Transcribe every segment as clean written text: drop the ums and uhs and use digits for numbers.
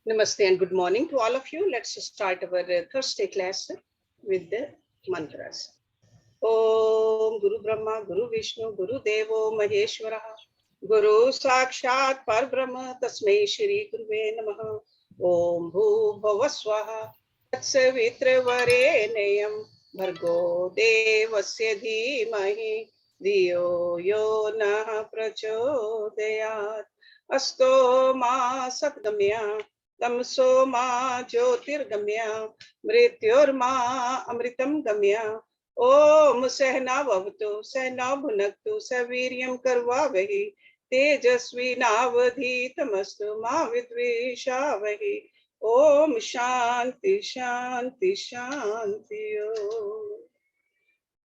Namaste and good morning to all of you. Let's start our Thursday class with the mantras. Om Guru Brahma, Guru Vishnu, Guru Devo Maheshwara, Guru Sakshat Parbrahma, Tasmai Shri Guruve Namaha. Om Bhu Bhava Swaha, Tatsavitra Varenayam, Bhargo Devasya Dhimahi, Diyo Yo Nah Prachodayat, Asto Ma Satgamya, Tamso Ma Jyotirgamya, Mrityorma Amritam Gamya. ओम सहनावतु सहना भुनक्तु सवीर्यं कर्वावहि तेजस्वी नावधीतमस्तु मा विद्विषावहि ओम शांति शांति शांति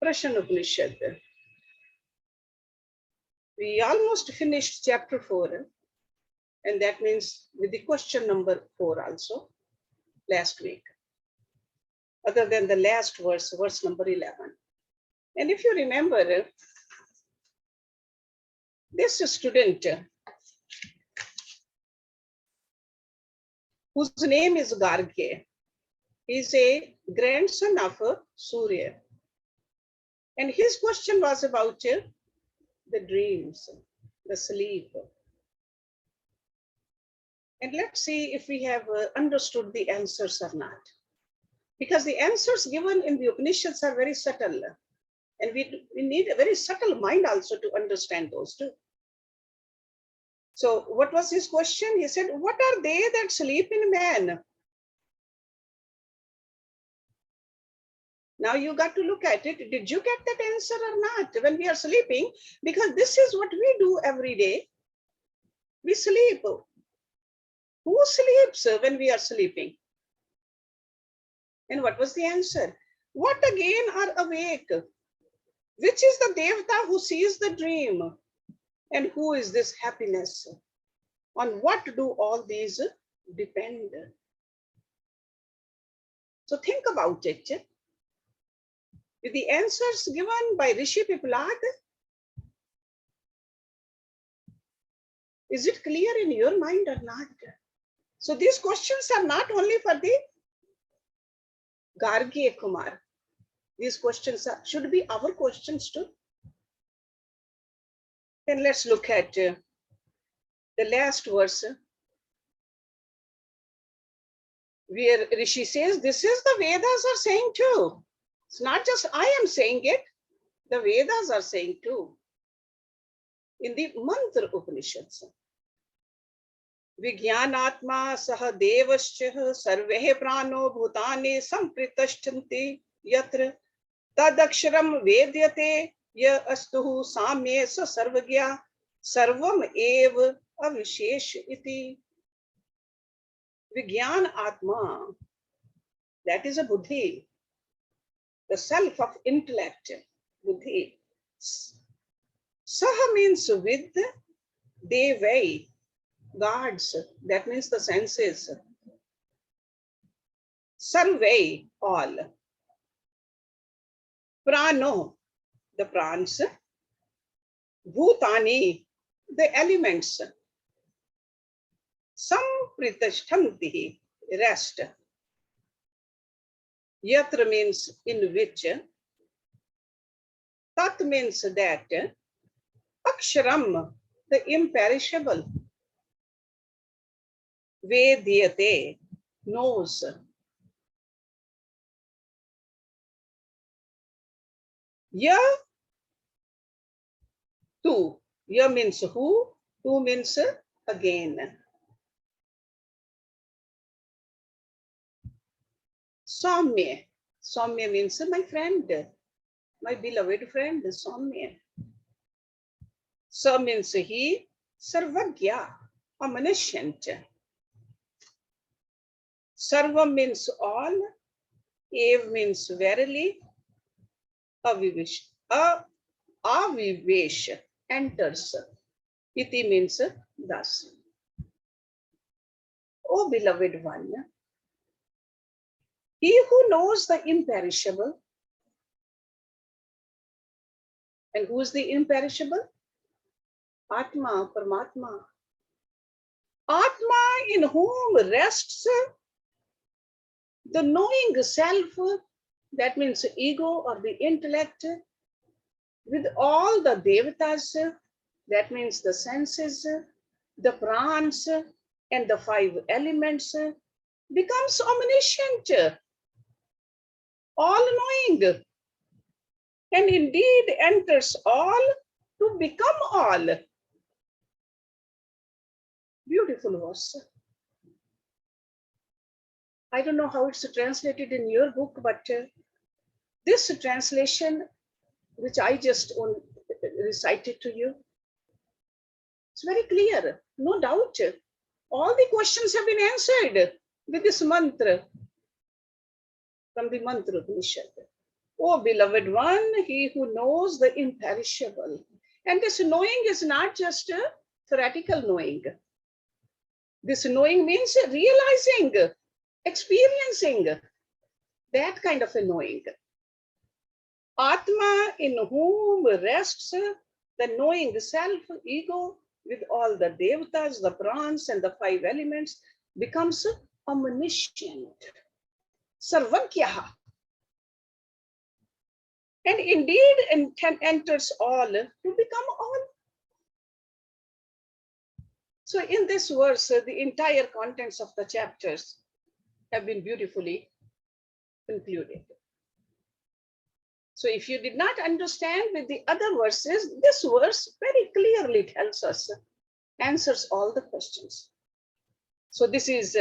Prashnopanishad. We almost finished chapter 4 and that means with the question number 4 also last week, other than the last verse, verse number 11. And if you remember, this student whose name is Gargya is a grandson of Surya. And his question was about the dreams, the sleep. And let's see if we have understood the answers or not. Because the answers given in the Upanishads are very subtle. And we need a very subtle mind also to understand those too. So what was his question? He said, what are they that sleep in man? Now you got to look at it. Did you get that answer or not when we are sleeping? Because this is what we do every day. We sleep. Who sleeps when we are sleeping? And what was the answer? What again are awake? Which is the devata who sees the dream? And who is this happiness? On what do all these depend? So think about it. With the answers given by Rishi Piplad, is it clear in your mind or not? So these questions are not only for the Gargya Kumar. These questions should be our questions too. Then let's look at the last verse where Rishi says, this is the Vedas are saying too. It's not just I am saying it, the Vedas are saying too. In the Mantra Upanishads, Vijnanatma saha devascha sarvehe prano bhutane sampritashtanti yatra tadaksharam vedyate ya astuhu samye sa sarvagya sarvam ev avishesh iti. Vijnan Atma, that is a buddhi, the self of intellect, buddhi. Saha means with, devai, gods, that means the senses. Sarve, all. Prano, the prans. Bhutani, the elements. Sampritashtanti, rest. Yatra means in which. Tat means that. Aksharam, the imperishable. Vedyate, knows. Ya, tu. Ya means who, tu means again. Saumya. Saumya means my friend, my beloved friend, Saumya. Sa means he, Sarvagya, omniscient. Sarva means all, Ev means verily, Avivesh, Avivesh, enters. Iti means thus. O beloved one, he who knows the imperishable, and who is the imperishable? Atma, Paramatma. Atma in whom rests the knowing self, that means ego or the intellect, with all the devatas, that means the senses, the prans, and the five elements, becomes omniscient, all-knowing, and indeed enters all to become all. Beautiful verse. I don't know how it's translated in your book, but this translation, which I just recited to you, it's very clear, no doubt. All the questions have been answered with this mantra from the Mantra Upanishad. Oh, beloved one, he who knows the imperishable. And this knowing is not just a theoretical knowing. This knowing means realizing, experiencing, that kind of a knowing. Atma in whom rests the knowing self, ego, with all the devatas, the prans, and the five elements, becomes omniscient, sarvagyaha, and indeed enters all to become all. So in this verse, the entire contents of the chapters have been beautifully concluded. So if you did not understand with the other verses, this verse very clearly tells us, answers all the questions. So this is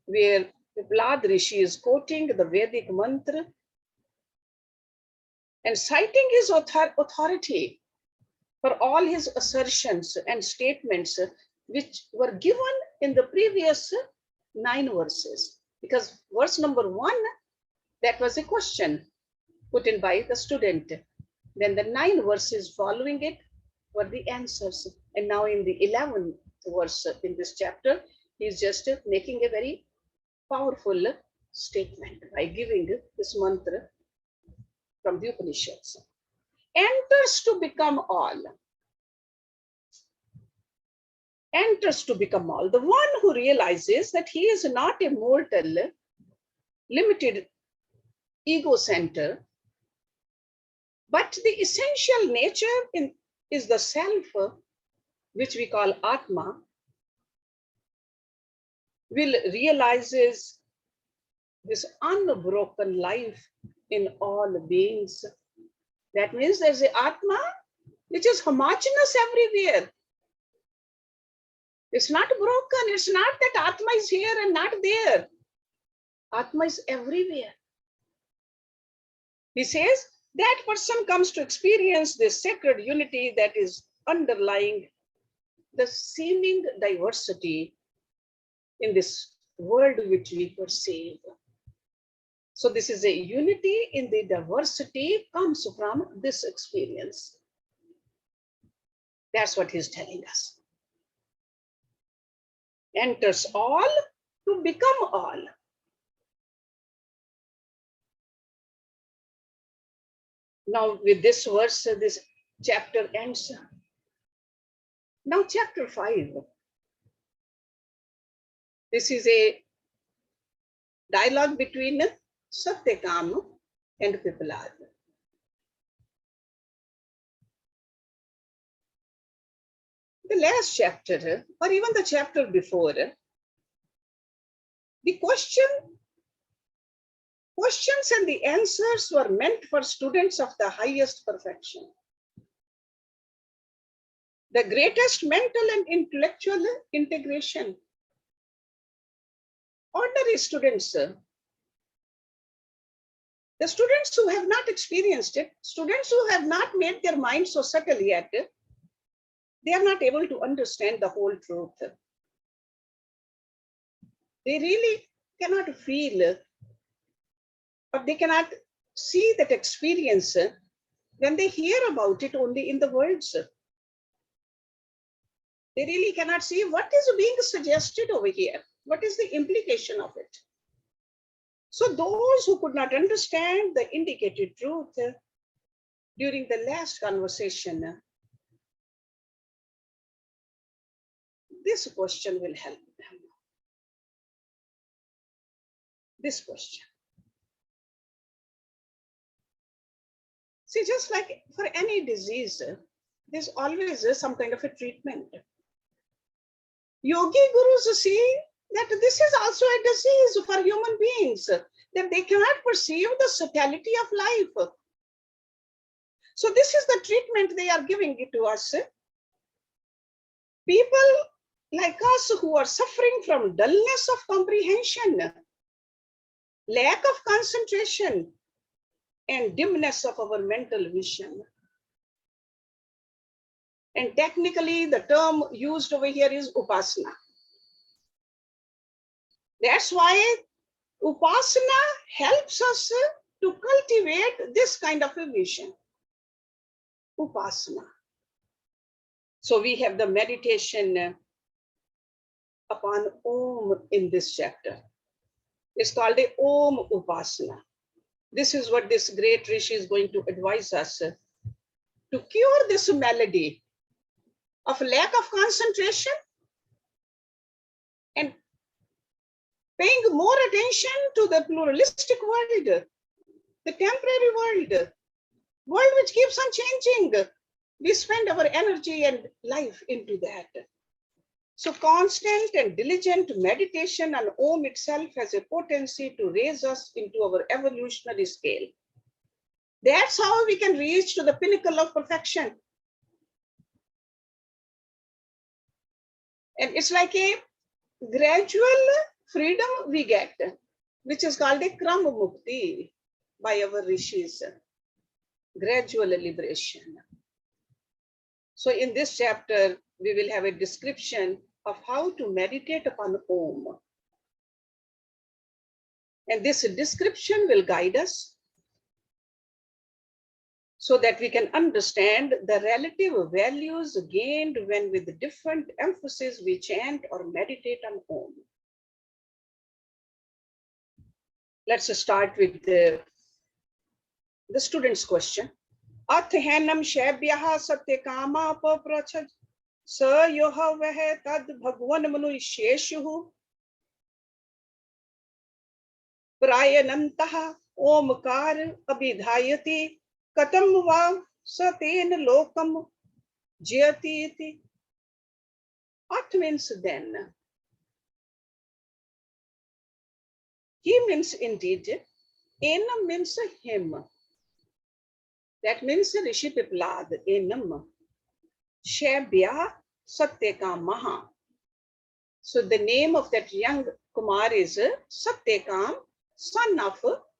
where Vlad Rishi is quoting the Vedic mantra and citing his authority for all his assertions and statements which were given in the previous 9 verses. Because verse number 1, that was a question put in by the student. Then the 9 verses following it were the answers. And now in the 11th verse in this chapter, he's just making a very powerful statement by giving this mantra from the Upanishads. Enters to become all. Enters to become all. The one who realizes that he is not a mortal, limited ego center, but the essential nature is the self, which we call Atma, will realizes this unbroken life in all beings. That means there's an Atma which is homogeneous everywhere. It's not broken. It's not that Atma is here and not there. Atma is everywhere. He says that person comes to experience this sacred unity that is underlying the seeming diversity in this world which we perceive. So this is a unity in the diversity comes from this experience. That's what he's telling us. Enters all to become all. Now with this verse, this chapter ends. Now chapter 5. This is a dialogue between Satyakama and Pippalad. The last chapter, or even the chapter before, the questions and the answers were meant for students of the highest perfection. The greatest mental and intellectual integration. Ordinary students, the students who have not experienced it, students who have not made their mind so subtle yet, they are not able to understand the whole truth. They really cannot feel, or they cannot see that experience when they hear about it only in the words. They really cannot see what is being suggested over here. What is the implication of it? So those who could not understand the indicated truth during the last conversation, This question will help them. This question. See, just like for any disease, there's always some kind of a treatment. Yogi gurus see that this is also a disease for human beings, that they cannot perceive the totality of life. So this is the treatment they are giving it to us. People like us who are suffering from dullness of comprehension, lack of concentration, and dimness of our mental vision. And technically, the term used over here is upasana. That's why upasana helps us to cultivate this kind of a vision. Upasana. So we have the meditation upon Om in this chapter. It's called a Om Upasana. This is what this great Rishi is going to advise us to cure this malady of lack of concentration and paying more attention to the pluralistic world, the temporary world which keeps on changing. We spend our energy and life into that. So constant and diligent meditation on Om itself has a potency to raise us into our evolutionary scale. That's how we can reach to the pinnacle of perfection. And it's like a gradual freedom we get, which is called a Kram Mukti by our rishis, gradual liberation. So in this chapter, we will have a description of how to meditate upon Om. And this description will guide us so that we can understand the relative values gained when with different emphasis we chant or meditate on Om. Let's start with the student's question. Athenam Shabhyaha Satyakama Paprachad Sa Yoha Vahe Tad Bhagwan Manusheshu Prayanantaha Omkar Abhidhayati Katam Va Saten Lokam Jyati iti. At means then. He means indeed. Enam means him. That means Rishi Piplad, Enam. Shabhya Satyakamaha. So the name of that young Kumar is Satyakam, son of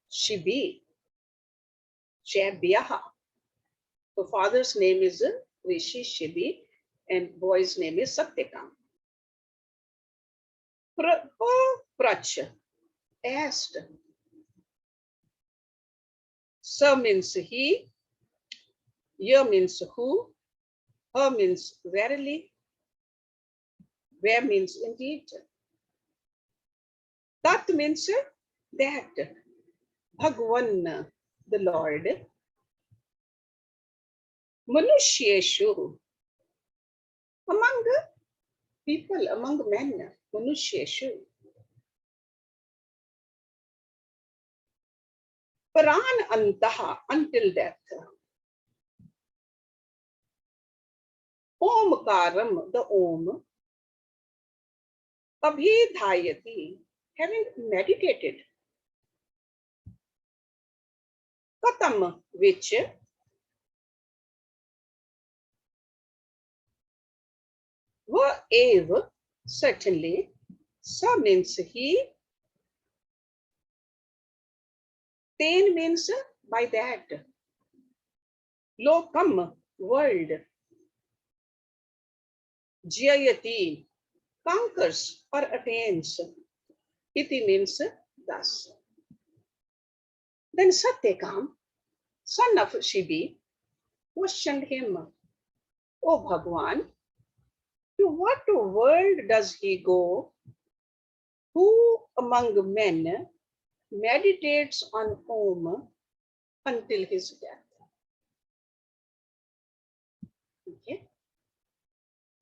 Shibi. Shabhya. So father's name is Rishi Shibi and boy's name is Satyakam. Prach, asked. Sa means he, ya means who, ha means verily, where means indeed. Tat means that. Bhagwan, the Lord. Manushyeshu, among people, among men, Manushyeshu. Paran antaha, until death. Omkaram, the Om. Abhidhayati, having meditated. Katam, which. Va ev, certainly. Sa means he. Ten means by that. Lokam, world. Jayati, conquers or attains. Iti means thus. Then Satyakam, son of Shibi, questioned him, O Bhagwan, to what world does he go? Who among men meditates on Om until his death? Okay.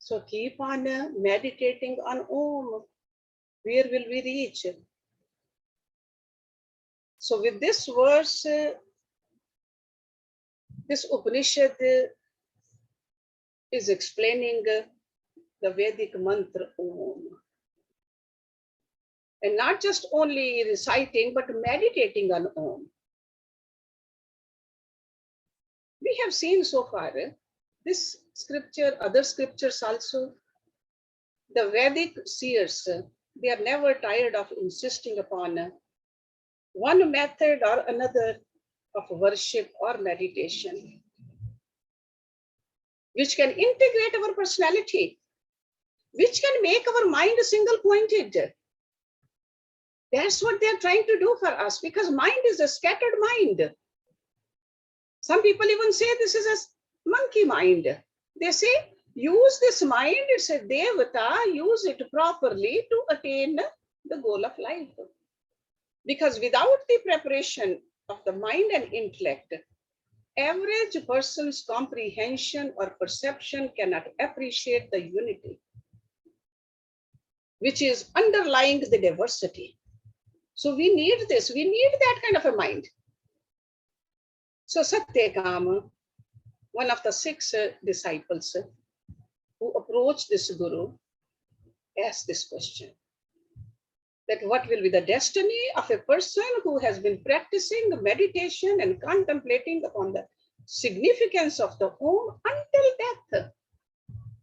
So keep on meditating on Om. Where will we reach? So with this verse, this Upanishad is explaining the Vedic mantra Om. And not just only reciting, but meditating on Om. We have seen so far this scripture, other scriptures also, the Vedic seers, they are never tired of insisting upon one method or another of worship or meditation, which can integrate our personality, which can make our mind single pointed. That's what they're trying to do for us, because mind is a scattered mind. Some people even say this is a monkey mind. They say, use this mind, it's a devata, use it properly to attain the goal of life. Because without the preparation of the mind and intellect, average person's comprehension or perception cannot appreciate the unity, which is underlying the diversity. So we need this, we need that kind of a mind. So Satyakama, one of the 6 disciples who approached this guru, asked this question, that what will be the destiny of a person who has been practicing meditation and contemplating upon the significance of the Om until death,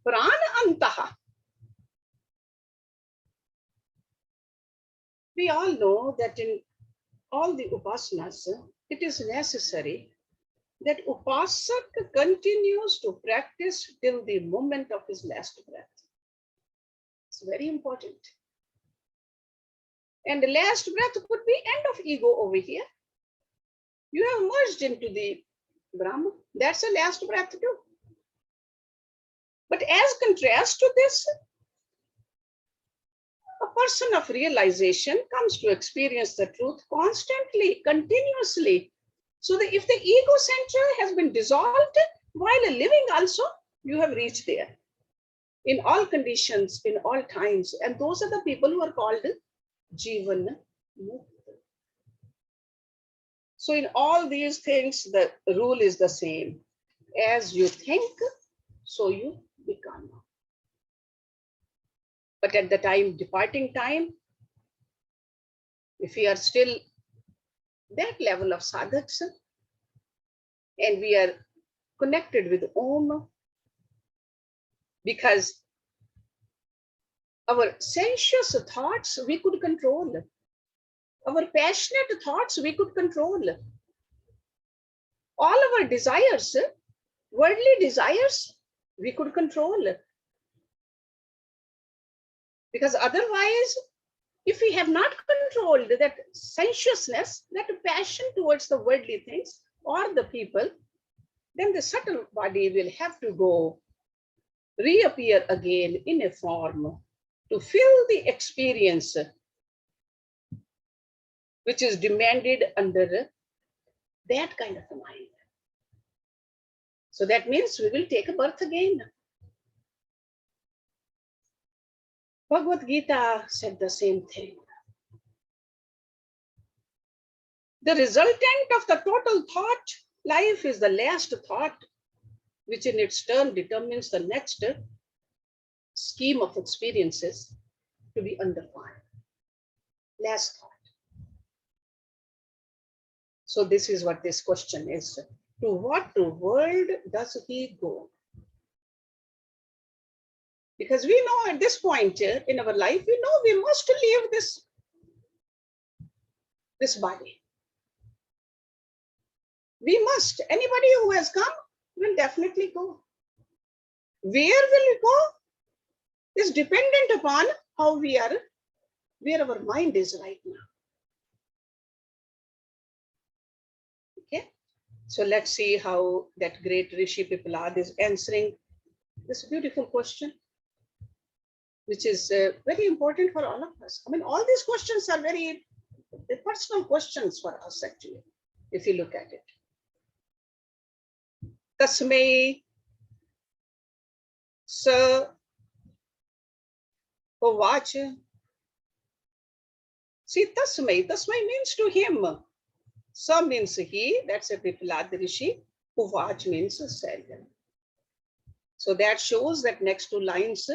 prana antaha. We all know that in all the upasanas, it is necessary that upasak continues to practice till the moment of his last breath. It's very important. And the last breath could be end of ego over here. You have merged into the Brahma. That's the last breath too. But as contrast to this, a person of realization comes to experience the truth constantly, continuously. So that if the ego center has been dissolved while living also, you have reached there. In all conditions, in all times. And those are the people who are called Jivan Mukta. So in all these things, the rule is the same. As you think, so you become. But at the time, departing time, if we are still that level of sadhaks, and we are connected with Om, because our sensuous thoughts we could control, our passionate thoughts we could control, all our desires, worldly desires, we could control. Because otherwise, if we have not controlled that sensuousness, that passion towards the worldly things or the people, then the subtle body will have to go reappear again in a form to fill the experience which is demanded under that kind of a mind. So that means we will take a birth again. Bhagavad Gita said the same thing. The resultant of the total thought life is the last thought, which in its turn determines the next scheme of experiences to be undefined. Last thought. So this is what this question is. To what world does he go? Because we know at this point in our life, we know we must leave this body. We must. Anybody who has come will definitely go. Where will we go is dependent upon how we are, where our mind is right now. Okay. So let's see how that great Rishi Pipalad is answering this beautiful question, which is very important for all of us. I mean, all these questions are very personal questions for us, actually, if you look at it. Tasmai sa Oh, watch. See, tasmai. Tasmai means to him. Sa means he. That's a Piplad Rishi. Uvach means said. So that shows that next two lines,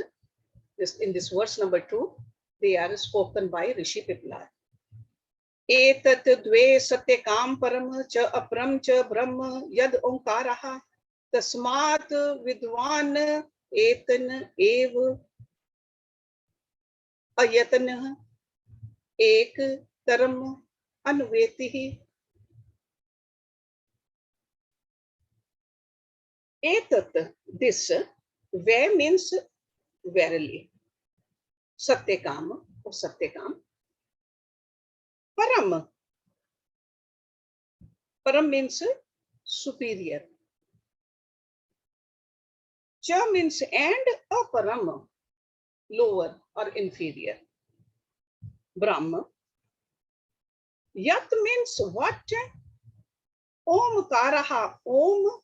in this verse number 2, they are spoken by Rishi Piplad. एतत् द्वे सत्यकाम परम च अपरम च ब्रह्म यद ओंकारः तस्मात् विद्वान् एतन एव अयतनः एक तरम अन्वेति. एतत्, this, ve means verily, satyakam or satyakam. Param, param means superior. Cha means and, aparam, lower or inferior. Brahma. Yat means what? Om karaha, om.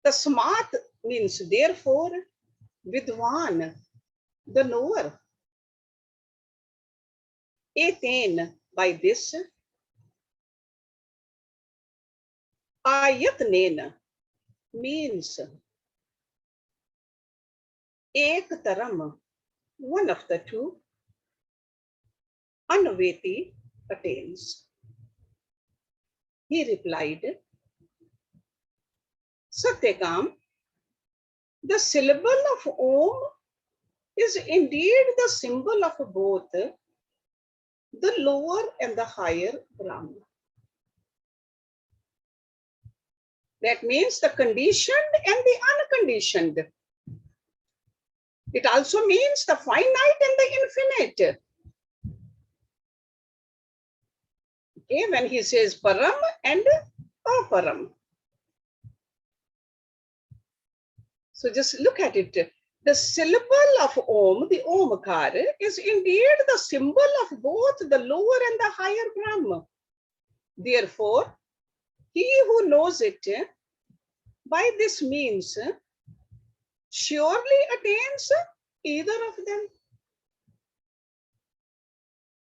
Tasmat means therefore. Vidwan, the knower. Attain, by this. Ayatnena means ek taram, one of the two. Anveti, attains. He replied, Satyakam, the syllable of Om is indeed the symbol of both the lower and the higher Brahma. That means the conditioned and the unconditioned. It also means the finite and the infinite. Okay, when he says Param and Aparam. So just look at it. The syllable of Om, the Omkar, is indeed the symbol of both the lower and the higher Brahma. Therefore, he who knows it by this means surely attains either of them.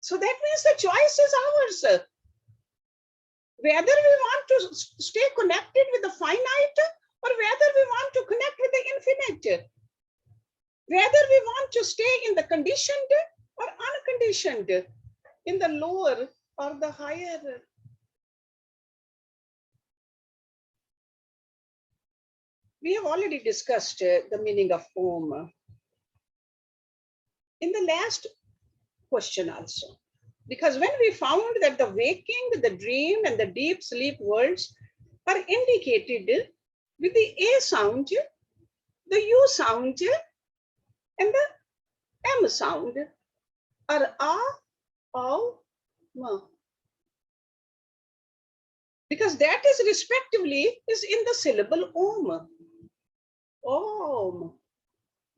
So that means the choice is ours. Whether we want to stay connected with the finite or whether we want to connect with the infinite. Whether we want to stay in the conditioned or unconditioned, in the lower or the higher. We have already discussed the meaning of Om in the last question also. Because when we found that the waking, the dream, and the deep sleep worlds are indicated with the A sound, the U sound, and the M sound, or A, O, Ma. Because that is respectively is in the syllable Om. Om.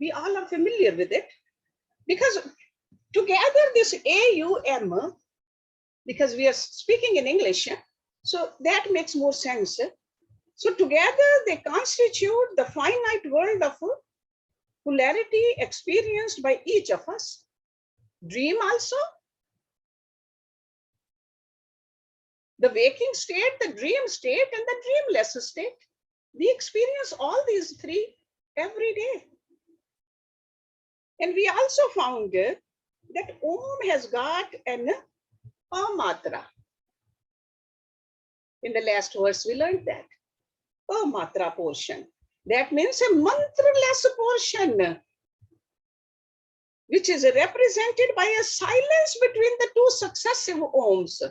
We all are familiar with it. Because together this A-U-M, because we are speaking in English, so that makes more sense. So together they constitute the finite world of polarity experienced by each of us. Dream also. The waking state, the dream state, and the dreamless state. We experience all these three every day. And we also found that Om has got an amatra. In the last verse, we learned that. Amatra portion. That means a mantraless portion, which is represented by a silence between the two successive Oms.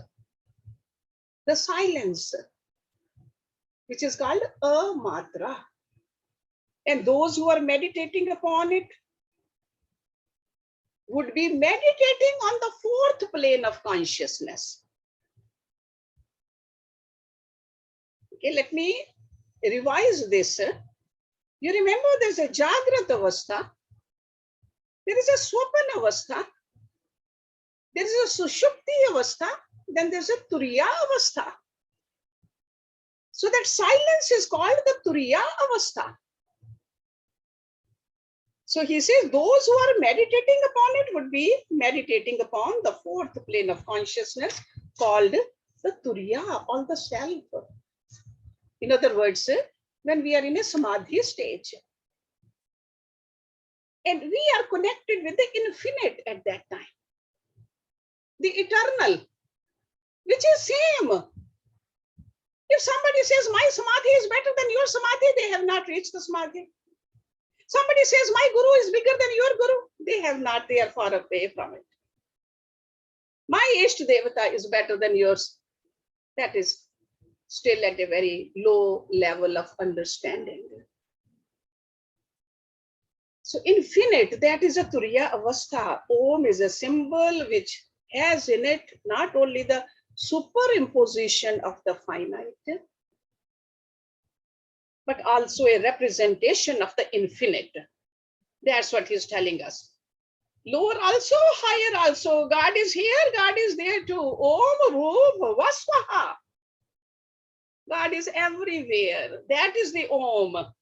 The silence, which is called amatra. And those who are meditating upon it would be meditating on the fourth plane of consciousness. Okay, let me revise this. You remember there's a Jagrat Avastha, there is a Swapana Avastha, there is a Sushupti Avastha, then there's a Turiya Avastha. So that silence is called the Turiya Avastha. So he says those who are meditating upon it would be meditating upon the fourth plane of consciousness called the Turiya, or the self. In other words, when we are in a samadhi stage and we are connected with the infinite at that time, the eternal, which is same. If somebody says my samadhi is better than your samadhi, they have not reached the samadhi. Somebody says my guru is bigger than your guru, they have not, they are far away from it. My Ishta Devata is better than yours, that is still at a very low level of understanding. So infinite, that is a Turiya Avastha. Om is a symbol which has in it not only the superimposition of the finite, but also a representation of the infinite. That's what he's telling us. Lower also, higher also. God is here, God is there too. Om Roop Vasvaha. God is everywhere. That is the Om.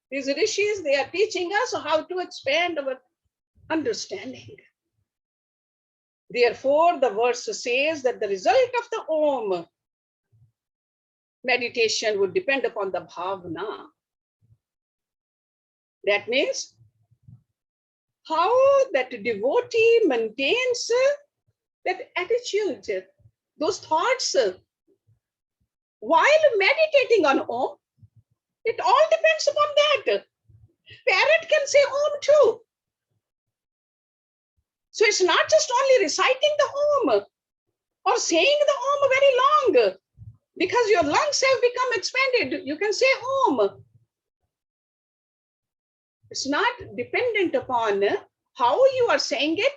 These rishis, they are teaching us how to expand our understanding. Therefore, the verse says that the result of the Om meditation would depend upon the bhavana. That means how that devotee maintains that attitude, those thoughts, while meditating on Om. It all depends upon that. Parrot can say Om too. So it's not just only reciting the Om or saying the Om very long, because your lungs have become expanded. You can say Om. It's not dependent upon how you are saying it,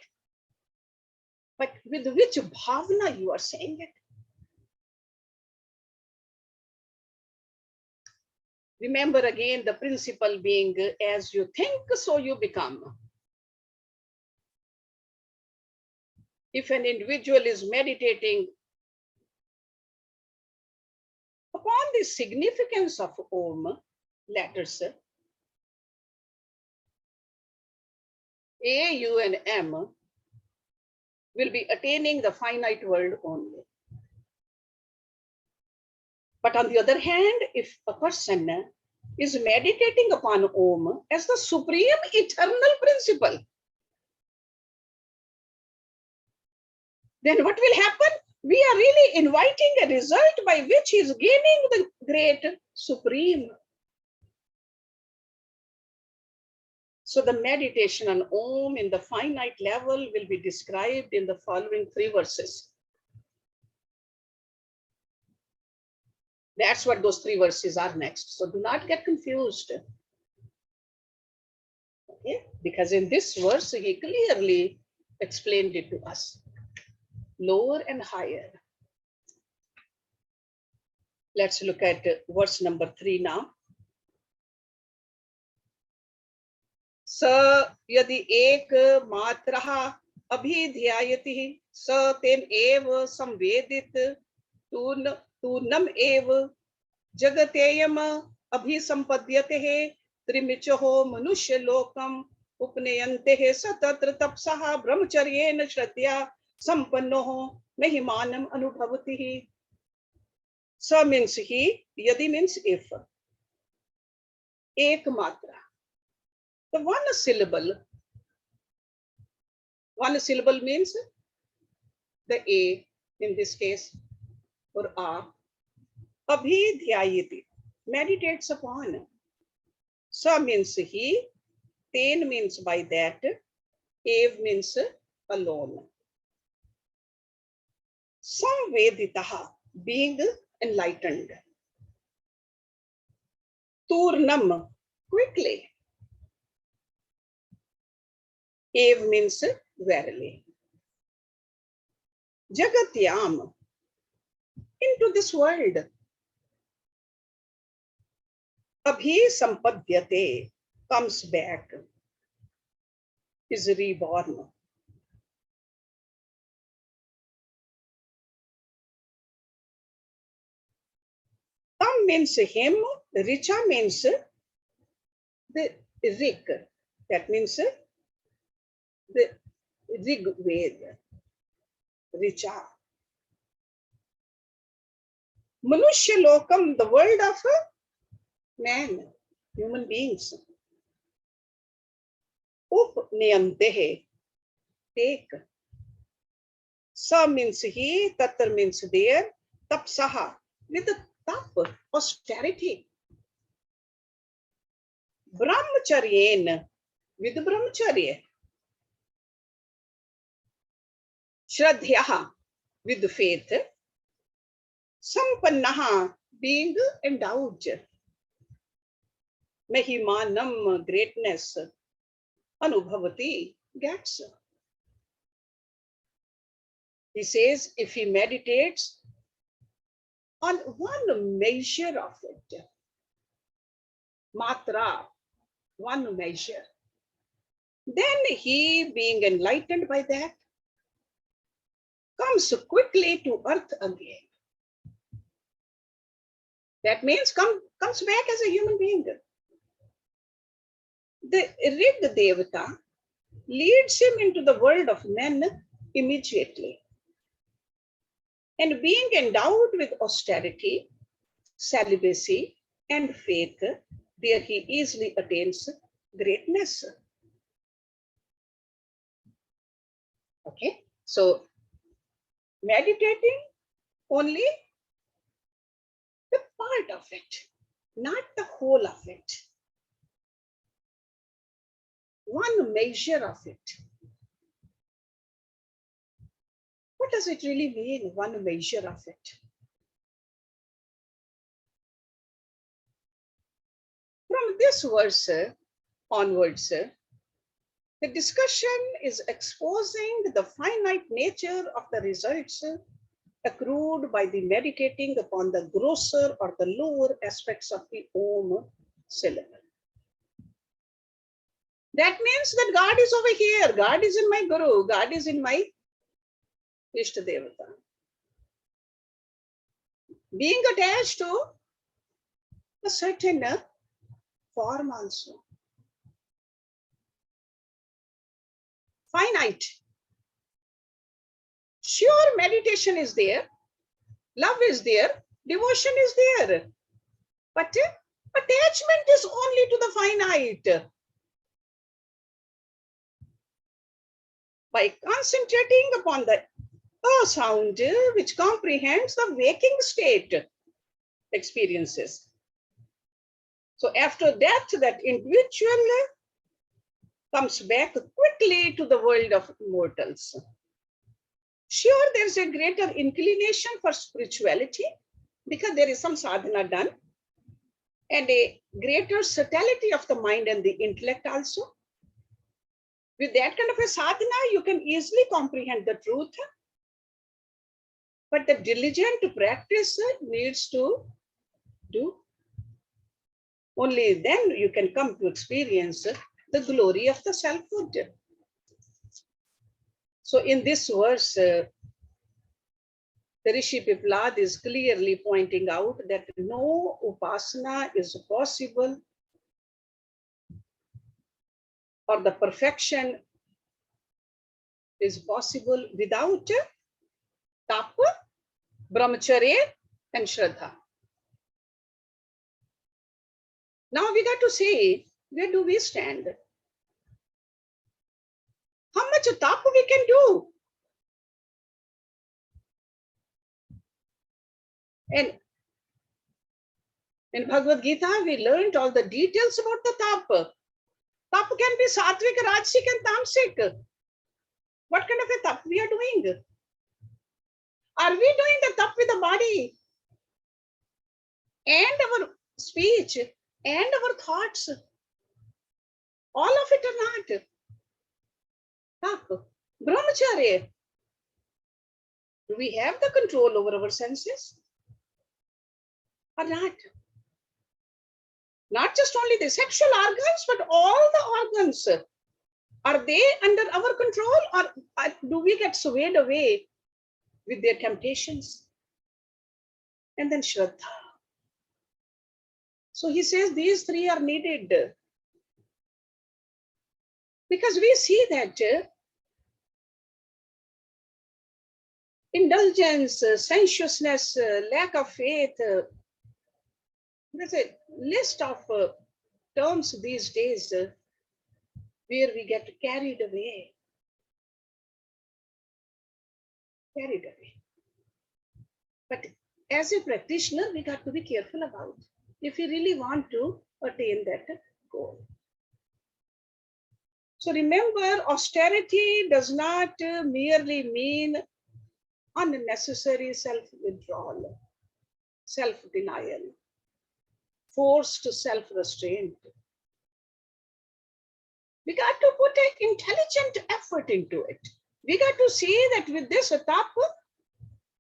but with which bhavana you are saying it. Remember again the principle being as you think, so you become. If an individual is meditating upon the significance of Om letters, A, U, and M will be attaining the finite world only. But on the other hand, if a person is meditating upon Om as the supreme eternal principle, then what will happen? We are really inviting a result by which he is gaining the great supreme. So the meditation on Om in the finite level will be described in the following 3 verses. That's what those 3 verses are next. So do not get confused. Okay? Because in this verse, he clearly explained it to us. Lower and higher. Let's look at verse number 3 now. स यदि एक मात्रः अभिध्यायति स तेन एव संवेदित तूर्णम एव जगतेयम अभिसंपद्यते त्रिमिचहो मनुष्य लोकम उपनयन्ते स तत्र तपसः ब्रह्मचर्येण श्रद्धया संपन्नो महिमानम अनुभवति. स means he, yadi means if. Ek matra. The one syllable means the A in this case, or A. Abhidhyayati, meditates upon. Sa means he, ten means by that, ev means alone. Samveditaha, being enlightened. Turnam, quickly. Ev means verily. Jagatyam, into this world. Abhi sampadhyate, comes back, is reborn. Tam means him, Richa means the Rig, that means the Rig Ved, Richa. Manushya Lokam, the world of man, human beings. Upniyantehe, take. Sa means he, Tatar means there, Tapsaha, with the tap, austerity. Brahmacharyen, with brahmacharya. Shraddhyaha, with faith. Sampannaha, being endowed. Mahimanam, greatness. Anubhavati, gets. He says if he meditates on one measure of it, matra, one measure, then he, being enlightened by that, comes quickly to earth again. That means comes back as a human being. The Rig Devata leads him into the world of men immediately. And being endowed with austerity, celibacy, and faith, there he easily attains greatness. Okay, so meditating only the part of it, not the whole of it. One measure of it. What does it really mean, one measure of it? From this verse onwards, the discussion is exposing the finite nature of the results accrued by the meditating upon the grosser or the lower aspects of the Om syllable. That means that God is over here, God is in my Guru, God is in my Ishta Devata. Being attached to a certain form also. Finite. Sure, meditation is there, love is there, devotion is there, but attachment is only to the finite. By concentrating upon the sound which comprehends the waking state experiences. So after that, that individual comes back quickly to the world of mortals. Sure, there's a greater inclination for spirituality because there is some sadhana done, and a greater subtlety of the mind and the intellect also. With that kind of a sadhana, you can easily comprehend the truth. But the diligent practice needs to do. Only then you can come to experience the glory of the selfhood. So in this verse, the Rishi Piplad is clearly pointing out that no upasana is possible, or the perfection is possible without tapa, brahmacharya, and shraddha. Now we got to see, where do we stand? How much tapa we can do? And in Bhagavad Gita, we learned all the details about the tapa. Tapa can be sattvic, rajasic, and tamasic. What kind of a tapa we are doing? Are we doing the tapa with the body and our speech and our thoughts? All of it or not? Tapa. Brahmacharya. Do we have the control over our senses or not? Not just only the sexual organs, but all the organs. Are they under our control, or do we get swayed away with their temptations? And then Shraddha. So he says these three are needed. Because we see that indulgence, sensuousness, lack of faith, there's a list of terms these days where we get carried away. Carried away. But as a practitioner, we got to be careful about if we really want to attain that goal. So remember, austerity does not merely mean unnecessary self-withdrawal, self-denial, forced self-restraint. We got to put an intelligent effort into it. We got to see that with this etapa,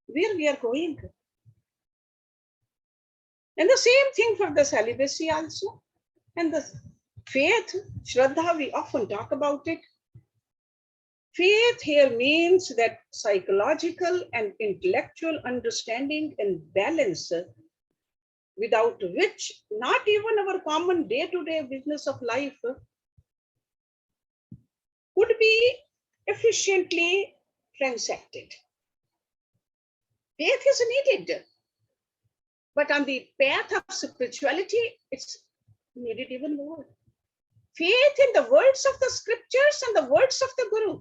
where we are going. And the same thing for the celibacy also. And the faith, Shraddha, we often talk about it. Faith here means that psychological and intellectual understanding and balance, without which not even our common day-to-day business of life could be efficiently transacted. Faith is needed, but on the path of spirituality, it's needed even more. Faith in the words of the scriptures and the words of the Guru.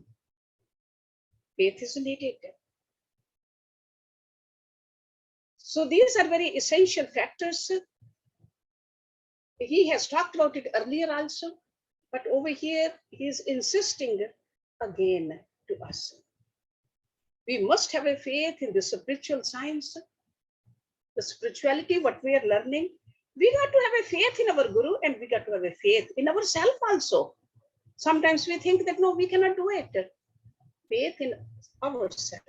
Faith is needed. So these are very essential factors. He has talked about it earlier also, but over here he is insisting again to us. We must have a faith in the spiritual science, the spirituality, what we are learning. We got to have a faith in our Guru, and we got to have a faith in ourselves also. Sometimes we think that no, we cannot do it. Faith in ourselves.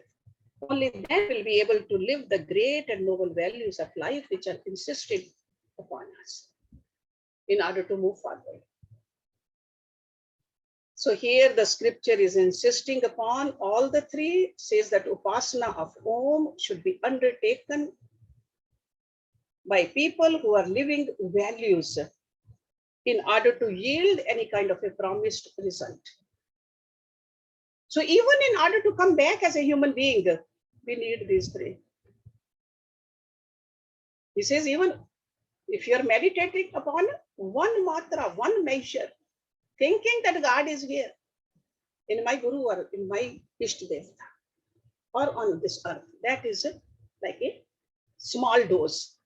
Only then we'll be able to live the great and noble values of life which are insisted upon us in order to move forward. So here the scripture is insisting upon all the three, says that upasana of Om should be undertaken by people who are living values in order to yield any kind of a promised result. So even in order to come back as a human being, we need these three. He says, even if you're meditating upon one matra, one measure, thinking that God is here in my Guru or in my Ishtadevta or on this earth, that is like a small dose.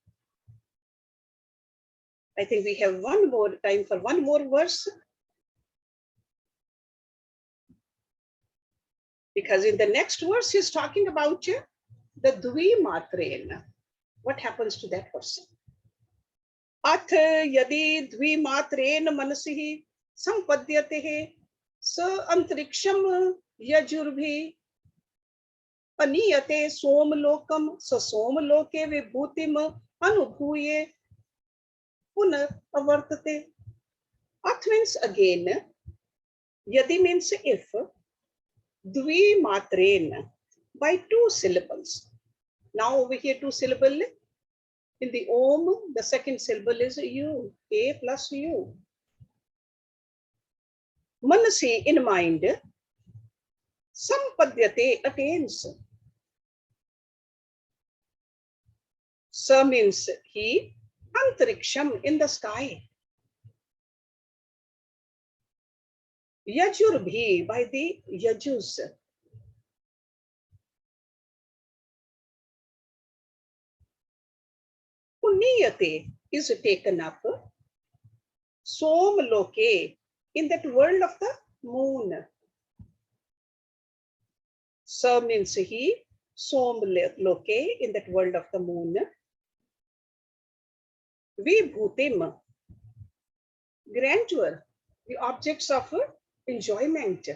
I think we have one more time for one more verse. Because in the next verse, he's talking about the Dvi Matren. What happens to that person? Ath yadi Dvi Matren manasihi sampadyatehe sa antriksham yajurbhi aniyate somlokam sa somloke vibhutim anubhuye punar avartate. Ath means again, yadi means if, Dvi matren, by two syllables. Now over here, two syllable. In the Om, the second syllable is U, A plus U. Manasi, in mind, sampadhyate, attains. Sa means he, antariksham, in the sky. Yajurabhi, by the Yajus. Punyate is taken up. Somloke, in that world of the moon. Sa means he, Somloke, in that world of the moon. Vibhutim, grandeur, the objects of enjoyment.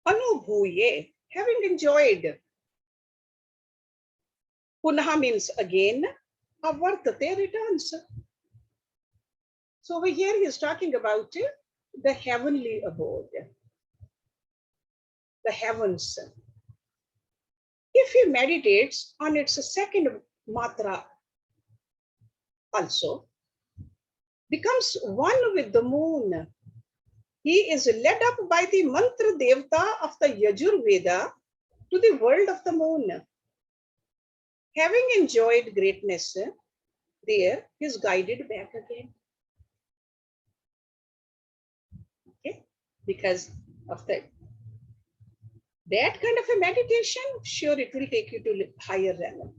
Anubhuye, having enjoyed. Punaha means again, avartate, returns. So over here he is talking about the heavenly abode, the heavens. If he meditates on its second matra also, becomes one with the moon, He is led up by the mantra devta of the Yajur Veda to the world of the moon. Having enjoyed greatness there, he is guided back again. Okay? Because of that kind of a meditation, sure, it will take you to higher realm.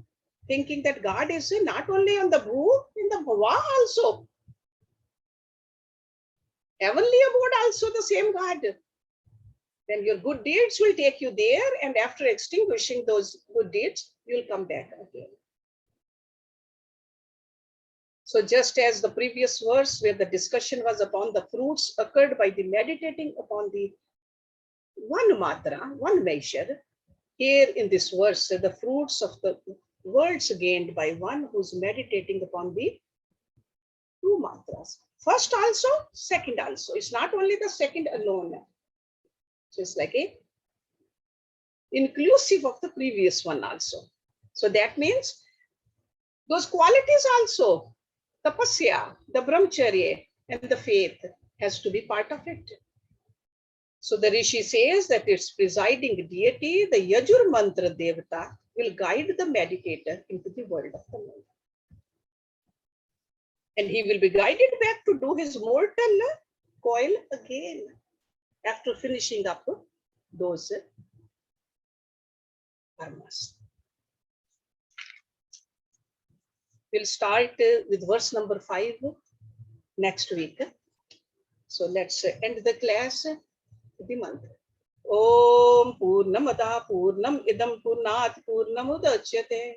Thinking that God is not only on the bhu, in the bhava also. Heavenly abode also the same God. Then your good deeds will take you there, and after extinguishing those good deeds, you'll come back again. So just as the previous verse where the discussion was upon the fruits occurred by the meditating upon the one matra, one measure, here in this verse, the fruits of the worlds gained by one who's meditating upon the two mantras. First also, second also. It's not only the second alone. So it's like a inclusive of the previous one also. So that means those qualities also, tapasya, the brahmacharya, and the faith has to be part of it. So the Rishi says that its presiding deity, the Yajur Mantra Devata, will guide the meditator into the world of the moon. And he will be guided back to do his mortal coil again after finishing up those karmas. We'll start with verse number 5 next week. So let's end the class with the mantra. Om Purnamada Purnam Idam Purnat Purnamudachyate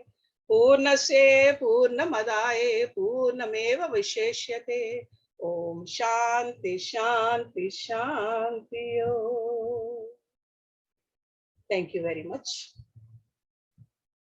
Purnasya Purnamadaye Purnameva Visheshyate. Om Shanti Shanti Shanti Om. Thank you very much.